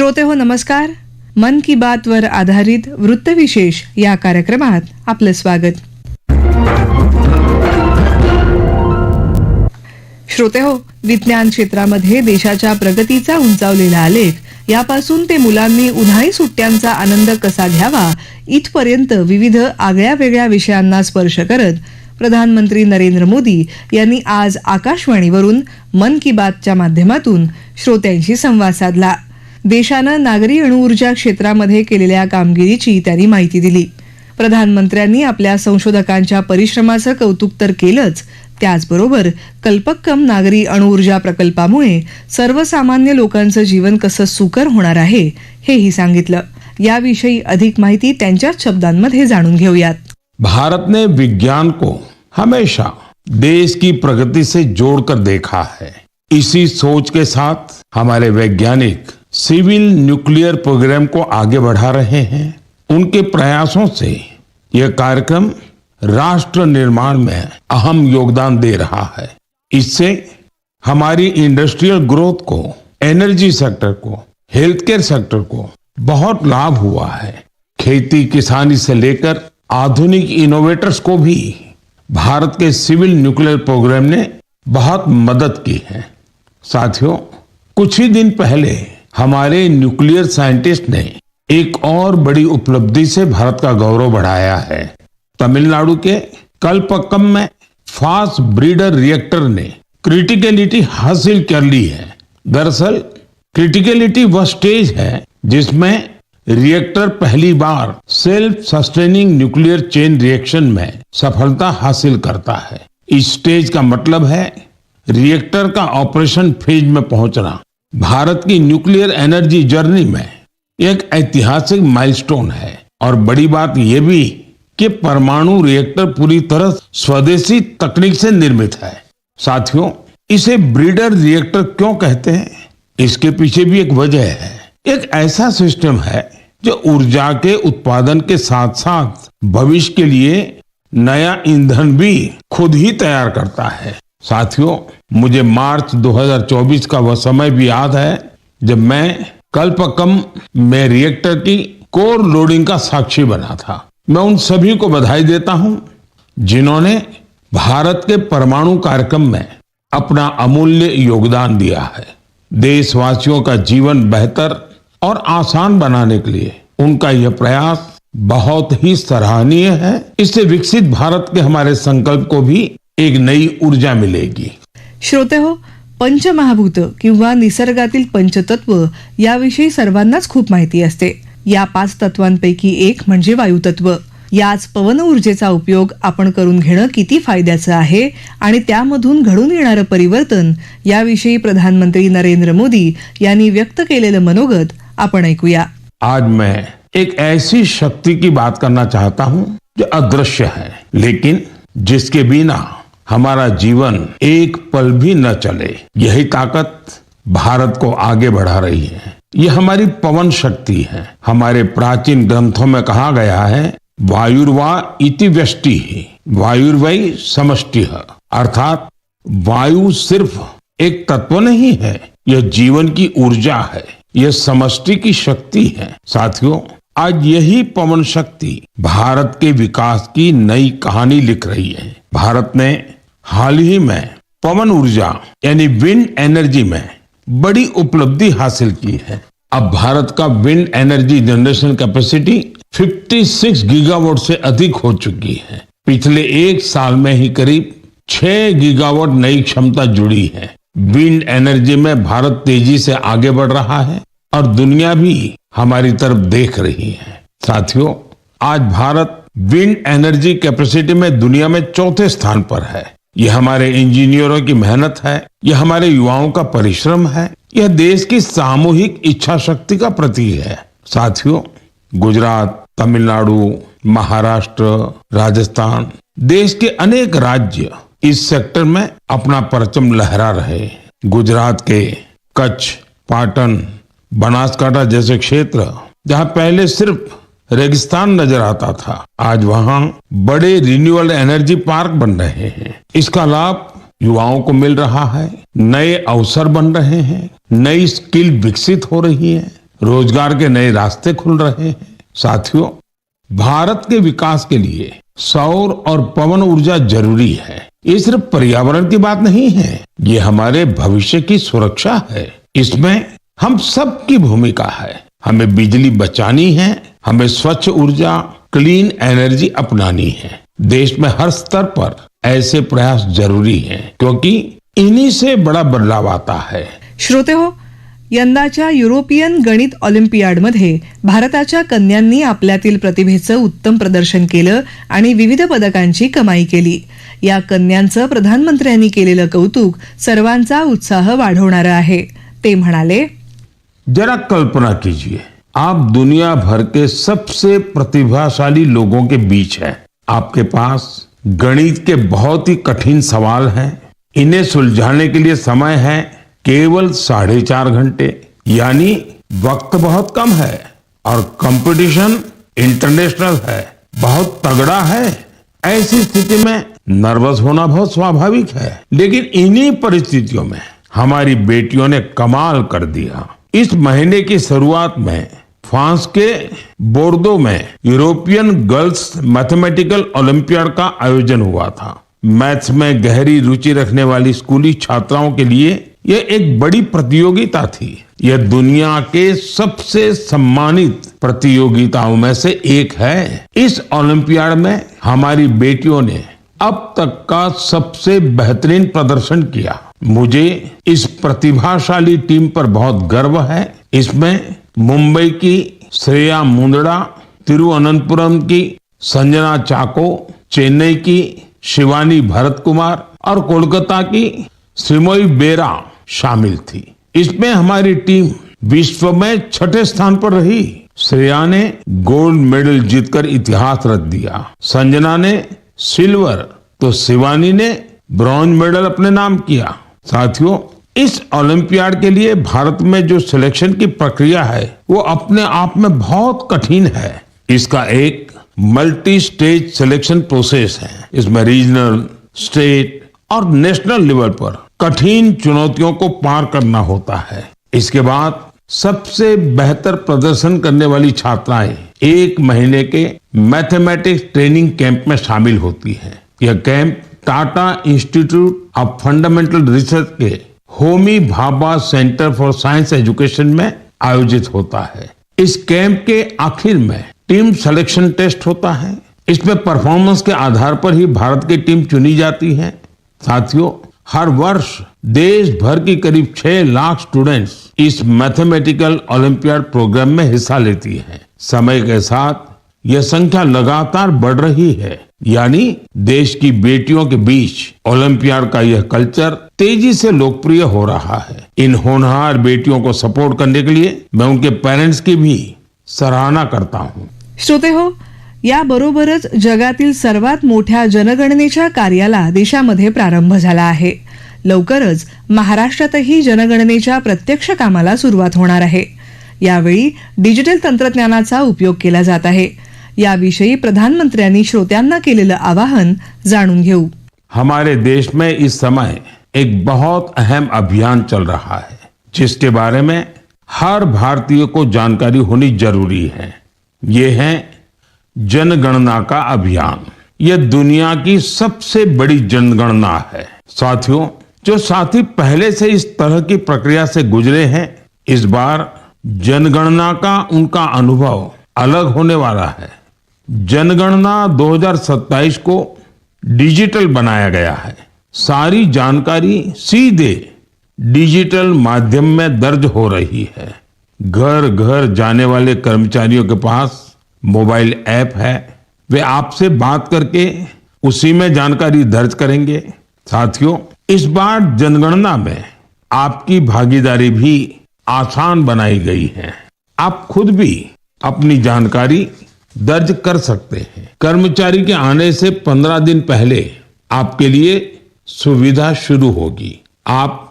श्रोते हो नमस्कार. मन की बात वर आधारित वृत्तविशेष या कार्यक्रमात आपलं स्वागत. श्रोते हो, विज्ञान क्षेत्रामध्ये देशाच्या प्रगतीचा उंचावलेला आलेख यापासून ते मुलांनी उन्हाळी सुट्ट्यांचा आनंद कसा घ्यावा इथपर्यंत विविध आगळ्या वेगळ्या विषयांना स्पर्श करत प्रधानमंत्री नरेंद्र मोदी यांनी आज आकाशवाणीवरून मन की बातच्या माध्यमातून श्रोत्यांशी संवाद साधला. देशानं नागरी अणुऊर्जा क्षेत्रामध्ये केलेल्या कामगिरीची त्यांनी माहिती दिली. प्रधानमंत्र्यांनी आपल्या संशोधकांच्या परिश्रमाचं कौतुक तर केलंच, त्याचबरोबर कल्पक्कम नागरी अणुऊर्जा प्रकल्पामुळे सर्वसामान्य लोकांचं जीवन कसं सुकर होणार आहे हेही सांगितलं. याविषयी अधिक माहिती त्यांच्याच शब्दांमध्ये जाणून घेऊयात. भारत ने विज्ञान को हमेशा देश की प्रगति से जोड़कर देखा है. इसी सोच के साथ हमारे वैज्ञानिक सिविल न्यूक्लियर प्रोग्राम को आगे बढ़ा रहे हैं. उनके प्रयासों से यह कार्यक्रम राष्ट्र निर्माण में अहम योगदान दे रहा है. इससे हमारी इंडस्ट्रियल ग्रोथ को, एनर्जी सेक्टर को, हेल्थ केयर सेक्टर को बहुत लाभ हुआ है. खेती किसानी से लेकर आधुनिक इनोवेटर्स को भी भारत के सिविल न्यूक्लियर प्रोग्राम ने बहुत मदद की है. साथियों, कुछ ही दिन पहले हमारे न्यूक्लियर साइंटिस्ट ने एक और बड़ी उपलब्धि से भारत का गौरव बढ़ाया है. तमिलनाडु के कल्पक्कम में फास्ट ब्रीडर रिएक्टर ने क्रिटिकलिटी हासिल कर ली है. दरअसल क्रिटिकलिटी वह स्टेज है जिसमें रिएक्टर पहली बार self sustaining nuclear chain reaction में सफलता हासिल करता है. इस स्टेज का मतलब है रिएक्टर का ऑपरेशन फेज में पहुंचना. भारत की न्यूक्लियर एनर्जी जर्नी में एक ऐतिहासिक माइलस्टोन है. और बड़ी बात यह भी कि परमाणु रिएक्टर पूरी तरह स्वदेशी तकनीक से निर्मित है. साथियों, इसे ब्रीडर रिएक्टर क्यों कहते हैं, इसके पीछे भी एक वजह है. एक ऐसा सिस्टम है जो ऊर्जा के उत्पादन के साथ साथ भविष्य के लिए नया ईंधन भी खुद ही तैयार करता है. साथियों, मुझे मार्च 2024 का वह समय भी याद है जब मैं कल्पक्कम में रिएक्टर की कोर लोडिंग का साक्षी बना था. मैं उन सभी को बधाई देता हूं जिन्होंने भारत के परमाणु कार्यक्रम में अपना अमूल्य योगदान दिया है. देशवासियों का जीवन बेहतर और आसान बनाने के लिए उनका यह प्रयास बहुत ही सराहनीय है. इससे विकसित भारत के हमारे संकल्प को भी एक नई ऊर्जा मिलेगी. श्रोते हो, पंचमहाभूत किंवा निसर्गातील पंचतत्व याविषयी सर्वांनाच खूप माहिती असते. या 5 तत्वांपैकी एक म्हणजे वायुतत्व. याच पवन ऊर्जेचा उपयोग आपण करून घेणं किती फायद्याचं आहे आणि त्यामधून घडून येणारं परिवर्तन याविषयी प्रधानमंत्री नरेंद्र मोदी यांनी व्यक्त केलेलं मनोगत आपण ऐकूया. आज मैं एक ऐसी शक्ति की बात करना चाहता हूं जो अदृश्य है, लेकिन जिसके बिना हमारा जीवन एक पल भी न चले. यही ताकत भारत को आगे बढ़ा रही है. यह हमारी पवन शक्ति है. हमारे प्राचीन ग्रंथों में कहा गया है, वायुर्वा इति व्यष्टि वायुर्वै समष्टिः. अर्थात वायु सिर्फ एक तत्व नहीं है, यह जीवन की ऊर्जा है, यह समष्टि की शक्ति है. साथियों, आज यही पवन शक्ति भारत के विकास की नई कहानी लिख रही है. भारत ने हाल ही में पवन ऊर्जा यानी विंड एनर्जी में बड़ी उपलब्धि हासिल की है. अब भारत का wind energy generation capacity 56 gigawatt से अधिक हो चुकी है. पिछले एक साल में ही करीब 6 गीगावाट नई क्षमता जुड़ी है. विंड एनर्जी में भारत तेजी से आगे बढ़ रहा है और दुनिया भी हमारी तरफ देख रही है. साथियों, आज भारत विंड एनर्जी कैपेसिटी में दुनिया में 4थे स्थान पर है. यह हमारे इंजीनियरों की मेहनत है, यह हमारे युवाओं का परिश्रम है, यह देश की सामूहिक इच्छा शक्ति का प्रतीक है. साथियों, गुजरात, तमिलनाडु, महाराष्ट्र, राजस्थान, देश के अनेक राज्य इस सेक्टर में अपना परचम लहरा रहे. गुजरात के कच्छ, पाटन, बनासकांठा जैसे क्षेत्र जहां पहले सिर्फ रेगिस्तान नजर आता था, आज वहां बड़े रिन्यूएबल एनर्जी पार्क बन रहे हैं. इसका लाभ युवाओं को मिल रहा है, नए अवसर बन रहे हैं, नई स्किल विकसित हो रही है. रोजगार के नए रास्ते खुल रहे हैं। साथियों, भारत के विकास के लिए सौर और पवन ऊर्जा जरूरी है। ये सिर्फ पर्यावरण की बात नहीं है, ये हमारे भविष्य की सुरक्षा है। इसमें हम सबकी भूमिका है। हमें बिजली बचानी है, हमें स्वच्छ ऊर्जा, क्लीन एनर्जी अपनानी है। देश में हर स्तर पर ऐसे प्रयास जरूरी हैं, क्योंकि इन्हीं से बड़ा बदलाव आता है। श्रोते हो, यंदाच्या युरोपियन गणित ऑलिम्पियाडमध्ये भारताच्या कन्यांनी आपल्यातील प्रतिभेचं उत्तम प्रदर्शन केलं आणि विविध पदकांची कमाई केली. या कन्यांचं प्रधानमंत्र्यांनी केलेलं कौतुक सर्वांचा उत्साह वाढवणारं आहे. ते म्हणाले, जरा कल्पना कीजिए, आप दुनिया भर के सबसे प्रतिभाशाली लोगों के बीच हैं। आपके पास गणित के बहुत ही कठिन सवाल हैं। इन्हें सुलझाने के लिए समय है केवल 4.5 घंटे, यानी वक्त बहुत कम है। और कंपटीशन इंटरनेशनल है, बहुत तगड़ा है। ऐसी स्थिति में नर्वस होना बहुत स्वाभाविक है, लेकिन इन्हीं परिस्थितियों में हमारी बेटियों ने कमाल कर दिया। इस महीने की शुरुआत में फ्रांस के बोर्डो में यूरोपियन गर्ल्स मैथमेटिकल ओलंपियाड का आयोजन हुआ था। मैथ्स में गहरी रुचि रखने वाली स्कूली छात्राओं के लिए यह एक बड़ी प्रतियोगिता थी। यह दुनिया के सबसे सम्मानित प्रतियोगिताओं में से एक है। इस ओलंपियाड में हमारी बेटियों ने अब तक का सबसे बेहतरीन प्रदर्शन किया। मुझे इस प्रतिभाशाली टीम पर बहुत गर्व है। इसमें मुंबई की श्रेया मुंदड़ा, तिरुवनंतपुरम की संजना चाको, चेन्नई की शिवानी भरत कुमार और कोलकाता की श्रीमोई बेरा शामिल थी। इसमें हमारी टीम विश्व में 6ठे स्थान पर रही। श्रेया ने गोल्ड मेडल जीतकर इतिहास रच दिया, संजना ने सिल्वर तो शिवानी ने ब्रॉन्ज मेडल अपने नाम किया। साथियों, इस ओलंपियाड के लिए भारत में जो सिलेक्शन की प्रक्रिया है वो अपने आप में बहुत कठिन है। इसका एक मल्टी स्टेज सिलेक्शन प्रोसेस है। इसमें रीजनल, स्टेट और नेशनल लेवल पर कठिन चुनौतियों को पार करना होता है। इसके बाद सबसे बेहतर प्रदर्शन करने वाली छात्राएं 1 महीने के मैथमेटिक्स ट्रेनिंग कैंप में शामिल होती हैं। यह camp Tata institute of fundamental research के Homi Bhabha centre for science education में आयोजित होता है। इस कैंप के आखिर में टीम सिलेक्शन टेस्ट होता है। इसमें परफॉर्मेंस के आधार पर ही भारत की टीम चुनी जाती है। साथियों, हर वर्ष देश भर की करीब 6 लाख स्टूडेंट्स इस मैथमेटिकल ओलंपियाड प्रोग्राम में हिस्सा लेती हैं। समय के साथ यह संख्या लगातार बढ़ रही है, यानी देश की बेटियों के बीच ओलंपियाड का यह कल्चर तेजी से लोकप्रिय हो रहा है। इन होनहार बेटियों को सपोर्ट करने के लिए मैं उनके पेरेंट्स की भी सराहना करता हूँ। श्रोते हो, याबरोबरच जगातील सर्वात मोठ्या जनगणनेच्या कार्याला देशामध्ये प्रारंभ झाला आहे. लवकरच महाराष्ट्रातही जनगणनेच्या प्रत्यक्ष कामाला सुरुवात होणार आहे. यावेळी डिजिटल तंत्रज्ञानाचा उपयोग केला जात आहे. याविषयी प्रधानमंत्र्यांनी श्रोत्यांना केलेलं आवाहन जाणून घेऊ. हमारे देश में इस समय एक बहुत अहम अभियान चल रहा है, जिसके बारे में हर भारतीय को जानकारी होनी जरूरी है। ये है जनगणना का अभियान। यह दुनिया की सबसे बड़ी जनगणना है। साथियों, जो साथी पहले से इस तरह की प्रक्रिया से गुजरे हैं, इस बार जनगणना का उनका अनुभव अलग होने वाला है। जनगणना 2027 को डिजिटल बनाया गया है। सारी जानकारी सीधे डिजिटल माध्यम में दर्ज हो रही है। घर घर जाने वाले कर्मचारियों के पास मोबाइल ऐप है। वे आपसे बात करके उसी में जानकारी दर्ज करेंगे। साथियों, इस बार जनगणना में आपकी भागीदारी भी आसान बनाई गई है। आप खुद भी अपनी जानकारी दर्ज कर सकते हैं। कर्मचारी के आने से 15 दिन पहले आपके लिए सुविधा शुरू होगी। आप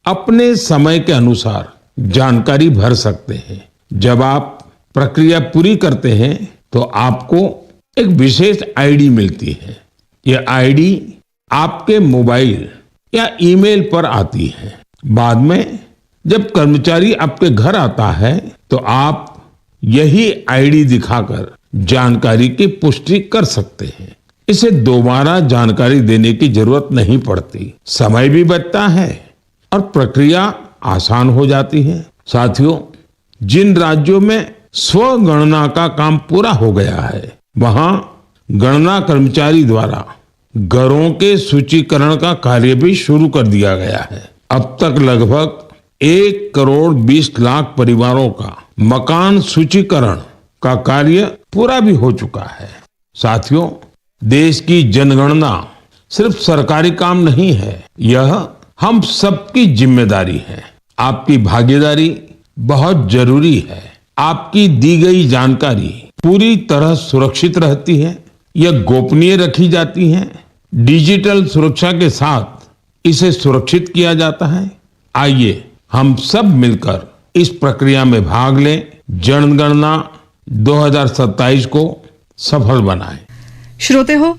अपने समय के अनुसार जानकारी भर सकते हैं। जब आप प्रक्रिया पूरी करते हैं तो आपको एक विशेष आईडी मिलती है। यह आईडी आपके मोबाइल या ईमेल पर आती है। बाद में जब कर्मचारी आपके घर आता है तो आप यही आईडी दिखाकर जानकारी की पुष्टि कर सकते हैं। इसे दोबारा जानकारी देने की जरूरत नहीं पड़ती, समय भी बचता है और प्रक्रिया आसान हो जाती है। साथियों, जिन राज्यों में स्वगणना का काम पूरा हो गया है, वहां गणना कर्मचारी द्वारा घरों के सूचीकरण का कार्य भी शुरू कर दिया गया है। अब तक लगभग 1,20,00,000 परिवारों का मकान सूचीकरण का कार्य पूरा भी हो चुका है। साथियों, देश की जनगणना सिर्फ सरकारी काम नहीं है, यह हम सबकी जिम्मेदारी है। आपकी भागीदारी बहुत जरूरी है। आपकी दी गई जानकारी पूरी तरह सुरक्षित रहती है, यह गोपनीय रखी जाती है। डिजिटल सुरक्षा के साथ इसे सुरक्षित किया जाता है। आइए हम सब मिलकर इस प्रक्रिया में भाग लें, जनगणना 2027 को सफल बनाएं। श्रोते हो,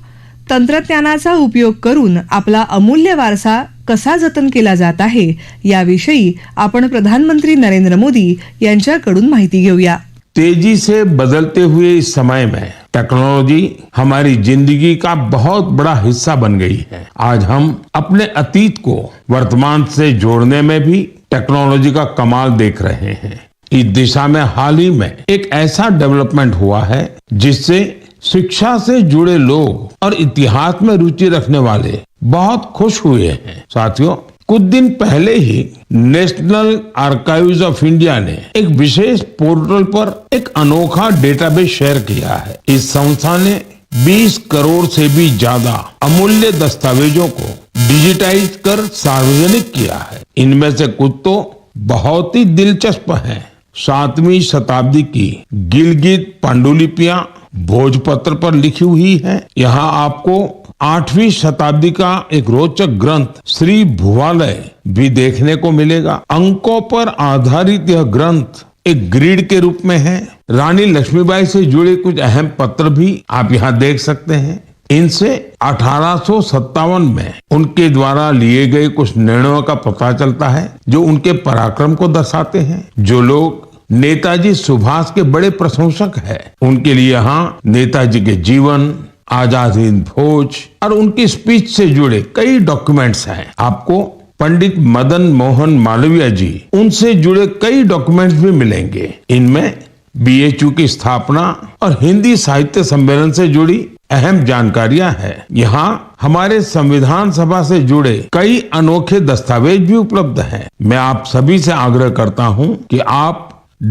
तंत्रज्ञानाचा उपयोग करून आपला अमूल्य वारसा कसा जतन केला जात आहे याविषयी आपण प्रधानमंत्री नरेंद्र मोदी यांच्याकडून माहिती घेऊया। तेजी से बदलते हुए इस समय में टेक्नोलॉजी हमारी जिंदगी का बहुत बड़ा हिस्सा बन गई है। आज हम अपने अतीत को वर्तमान से जोड़ने में भी टेक्नोलॉजी का कमाल देख रहे हैं। इस दिशा में हाल ही में एक ऐसा डेवलपमेंट हुआ है जिससे शिक्षा से जुड़े लोग और इतिहास में रुचि रखने वाले बहुत खुश हुए हैं। साथियों, कुछ दिन पहले ही नेशनल आर्काइव्स ऑफ इंडिया ने एक विशेष पोर्टल पर एक अनोखा डेटाबेस शेयर किया है। इस संस्था ने 20 करोड़ से भी ज्यादा अमूल्य दस्तावेजों को डिजिटाइज कर सार्वजनिक किया है। इनमें से कुछ तो बहुत ही दिलचस्प हैं। 7वीं शताब्दी की गिलगित पांडुलिपियां भोजपत्र पर लिखी हुई है। यहाँ आपको 8वीं शताब्दी का एक रोचक ग्रंथ श्री भुवालय भी देखने को मिलेगा। अंकों पर आधारित यह ग्रंथ एक ग्रिड के रूप में है। रानी लक्ष्मीबाई से जुड़े कुछ अहम पत्र भी आप यहाँ देख सकते हैं। इनसे 1857 में उनके द्वारा लिए गए कुछ निर्णयों का पता चलता है जो उनके पराक्रम को दर्शाते हैं। जो लोग नेताजी सुभाष के बड़े प्रशंसक हैं, उनके लिए यहाँ नेताजी के जीवन, आजाद हिंद फौज और उनकी स्पीच से जुड़े कई डॉक्यूमेंट्स हैं। आपको पंडित मदन मोहन मालवीय जी, उनसे जुड़े कई डॉक्यूमेंट्स भी मिलेंगे। इनमें बीएचयू की स्थापना और हिंदी साहित्य सम्मेलन से जुड़ी अहम जानकारियां हैं। यहाँ हमारे संविधान सभा से जुड़े कई अनोखे दस्तावेज भी उपलब्ध हैं। मैं आप सभी से आग्रह करता हूँ कि आप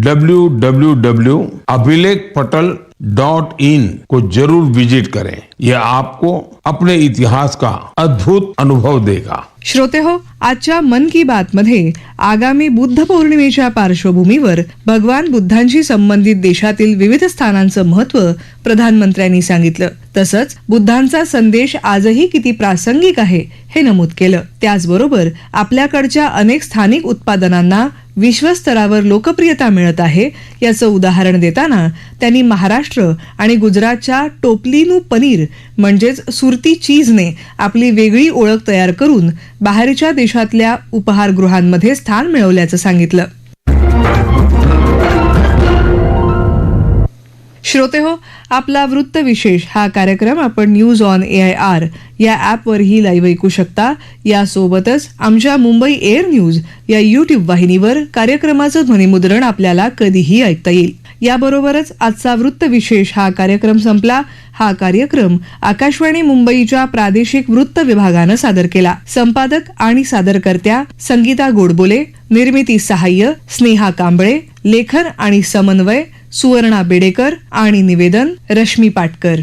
www.abhilekpatal.in को जरूर विजिट करें। यह आपको अपने इतिहास का अद्भुत अनुभव देगा। श्रोते हो, आजच्या मन की बात मध्ये आगामी बुद्ध पौर्णिमेच्या पार्श्वभूमीवर भगवान बुद्धांशी संबंधित देशातील विविध स्थानांचं महत्त्व प्रधानमंत्र्यांनी सांगितलं। तसंच बुद्धांचा संदेश आजही किती प्रासंगिक आहे हे नमूद केलं। त्याचबरोबर आपल्याकडच्या अनेक स्थानिक उत्पादनांना विश्वस्तरावर लोकप्रियता मिळत आहे याचं उदाहरण देताना त्यांनी महाराष्ट्र आणि गुजरातच्या टोपलीनू पनीर म्हणजेच सुरती चीजने आपली वेगळी ओळख तयार करून बाहेरच्या देशातल्या उपहारगृहांमध्ये स्थान मिळवल्याचं सांगितलं। श्रोते हो, आपला वृत्त विशेष हा कार्यक्रम आपण न्यूज ऑन AIR या ॲपवरही लाईव्ह ऐकू शकता। यासोबतच आमच्या मुंबई एअर न्यूज या YouTube वाहिनीवर कार्यक्रमाचं ध्वनिमुद्रण आपल्याला कधीही ऐकता येईल। याबरोबरच आजचा वृत्त विशेष हा कार्यक्रम संपला। हा कार्यक्रम आकाशवाणी मुंबईच्या प्रादेशिक वृत्त विभागानं सादर केला। संपादक आणि सादरकर्त्या संगीता गोडबोले, निर्मिती सहाय्य स्नेहा कांबळे, लेखन आणि समन्वय सुवर्णा बेडेकर आणि निवेदन रश्मी पाटकर।